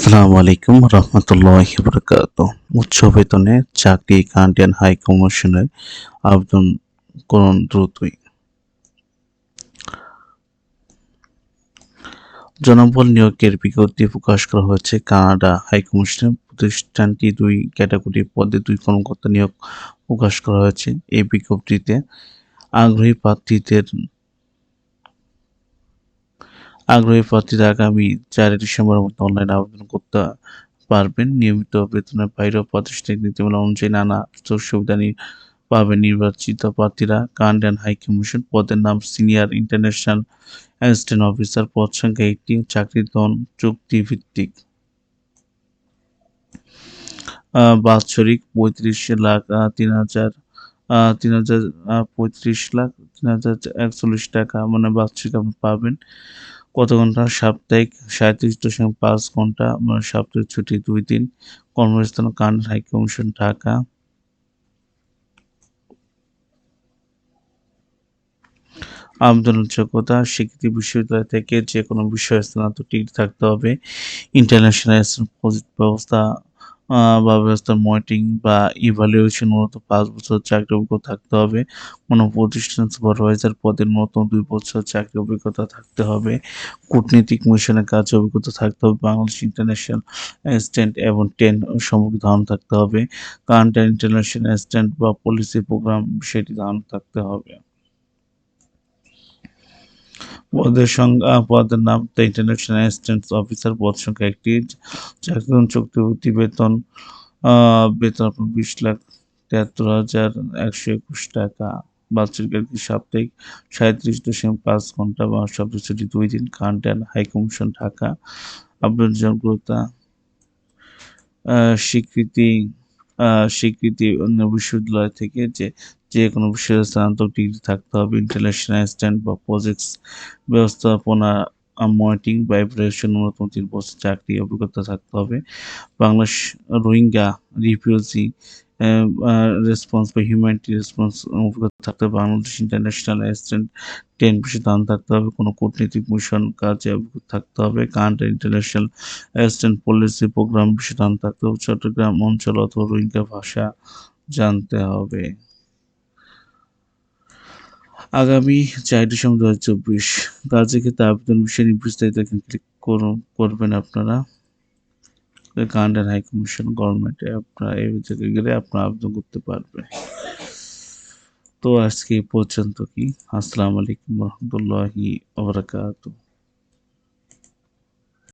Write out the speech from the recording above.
আসসালামু আলাইকুম রহমতুল্লাহি বারাকাতুহু। উচ্চ বেতনে চাকরি কানাডিয়ান হাই কমিশনে আবেদন করুন দ্রুতই। জনবল নিয়োগের বিজ্ঞপ্তি প্রকাশ করা হয়েছে কানাডা হাই কমিশনে। প্রতিষ্ঠানটি ২ ক্যাটাগরি পদে ২ কর্মকর্তা নিয়োগ প্রকাশ করা হয়েছে। এই বিজ্ঞপ্তিতে আগ্রহী প্রার্থীদের আগামী ৪ ডিসেম্বরের মধ্যে অনলাইনে আবেদন করতে পারবেন। নিয়মিত বেতনের বাইরেও প্রাতিষ্ঠানিক নীতিমালা অনুযায়ী নানা সুযোগ-সুবিধা পাবেন নির্বাচিত প্রার্থীরা। কানাডিয়ান হাই কমিশন পদের নাম সিনিয়র ইন্টারন্যাশনাল অ্যাসিস্ট্যান্ট অফিসার। পদ সংখ্যা ৮টি। চাকরির ধরন চুক্তিভিত্তিক। বাৎসরিক ৩৫,৩৫,০০০ টাকা মানে বাৎসরিক আপনি পাবেন। কত ঘন্টা? সাপ্তাহিক ৩৭.৫ ঘন্টা, মানে সাপ্তাহিক ছুটি ২ দিন। কর্মস্থান কানাডা হাই কমিশন, ঢাকা। আবেদনের যোগ্যতা: স্বীকৃত বিশ্ববিদ্যালয় থেকে যে কোনো বিষয়ে স্নাতক ডিগ্রি থাকতে হবে। ইন্টারন্যাশনাল প্রজেক্ট ব্যবস্থা বা ব্যবস্থার মনিটরিং বা ইভ্যালুয়েশন ন্যূনতম ৫ বছর চাকরির অভিজ্ঞতা থাকতে হবে। কোনো প্রতিষ্ঠান সুপারভাইজার পদে ন্যূনতম ২ বছর চাকরির অভিজ্ঞতা থাকতে হবে। কূটনীতিক মিশনের কাজে অভিজ্ঞতা থাকতে হবে। বাংলাদেশ ইন্টারন্যাশনাল অ্যাসিস্ট্যান্ট এবং 10 সম্পর্কে ধারণা থাকতে হবে। কানাডা ইন্টারন্যাশনাল অ্যাসিস্ট্যান্ট বা পলিসি প্রোগ্রাম বিষয়টি ধারণা থাকতে হবে। পদের নাম দ্য ইন্টারন্যাশনাল অ্যাসিস্ট্যান্ট অফিসার। পদ সংখ্যা ১টি। চাকরি চুক্তিভিত্তিক বেতন আপনার ২০,৭৩,১২১ টাকা। বাৎসরিক আরকি সাপ্তাহিক ৩৭.৫ ঘন্টা বা সপ্তাহে ছুটি ২ দিন। Canadian high commission, Dhaka. আপনার যোগ্যতা: স্বীকৃতি অন্য বিশ্ববিদ্যালয় থেকে যে কোনো বিশ্ববিদ্যালয়ে স্নাতক ডিগ্রি থাকতে হবে। ইন্টারন্যাশনাল অ্যাসিস্ট্যান্ট বা প্রজেক্টস ব্যবস্থাপনা মনিটরিং বা ইভ্যালুয়েশন ন্যূনতম ৩ বছর চাকরি অভিজ্ঞতা থাকতে হবে। বাংলাদেশ রোহিঙ্গা রিফিউজি রেসপন্স বা হিউম্যানিটি রেসপন্স অভিজ্ঞতা থাকতে হবে। বাংলাদেশ ইন্টারন্যাশনাল অ্যাসিস্ট্যান্ট 10 বিষয়ে ধারণা থাকতে হবে। কোনো কূটনীতিক মিশন কাজে অভিজ্ঞতা থাকতে হবে। Canada international assistant policy programme বিষয়ে ধারণা থাকতে হবে। চট্টগ্রাম অঞ্চল অথবা রোহিঙ্গা ভাষা জানতে হবে। আগামী ৪ ডিসেম্বর ২০২৪ কাজের ক্ষেত্রে আবেদন বিষয়ে বিস্তারিত এখানে ক্লিক করবেন আপনারা। কানাডিয়ান হাই কমিশন গভর্নমেন্টে আপনারা এই জায়গায় গেলে আপনারা আবেদন করতে পারবেন। তো আজকে এই পর্যন্ত। আসসালামু আলাইকুম রহমতুল্লাহি ওয়া বারাকাতুহু।